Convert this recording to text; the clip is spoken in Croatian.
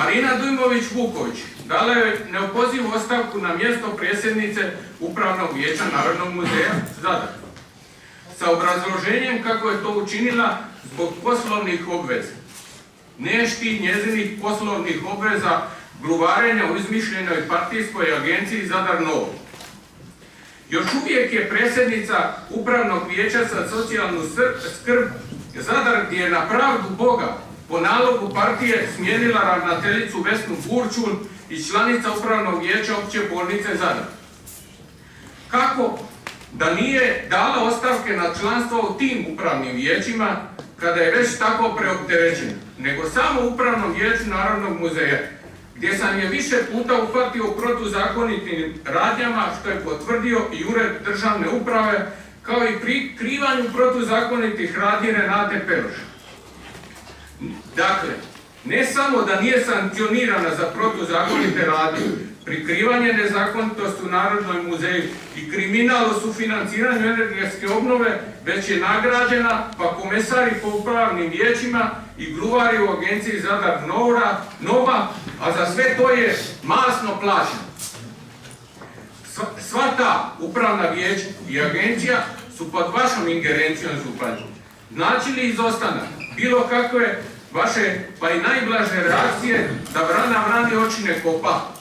Marina Dujmović-Vuković dala je neopozivu ostavku na mjesto predsjednice Upravnog vijeća Narodnog muzeja Zadar sa obrazloženjem kako je to učinila zbog poslovnih obveza. Ne štiti njezinih poslovnih obveza gluvarenja u izmišljenoj partijskoj agenciji Zadar Novo. Još uvijek je predsjednica Upravnog vijeća za socijalnu skrb Zadar, gdje je na pravdu Boga po nalogu partije smijenila ravnateljicu Vesnu Burčun i članica Upravnog vijeća Opće bolnice Zadar. Kako da nije dala ostavke na članstvo u tim upravnim vijećima kada je već tako preopterećena, nego samo Upravnom vijeću Narodnog muzeja, gdje sam je više puta uhvatio u protuzakonitim radnjama, što je potvrdio i Ured državne uprave, kao i prikrivanju protuzakonitih radnji Renate Peroša. Dakle, ne samo da nije sankcionirana za protuzakonite radnje, prikrivanje nezakonitosti u Narodnom muzeju i kriminal u sufinanciranju energetske obnove, već je nagrađena, pa komesari po upravnim vijećima i gluvari u agenciji Zadar Nova, a za sve to je masno plaćeno. Sva ta upravna vijeća i agencija su pod vašom ingerencijom, županije. Znači li izostanak bilo kakve vaše, pa i najblaže reakcije da vrana vrani oči ne kopa?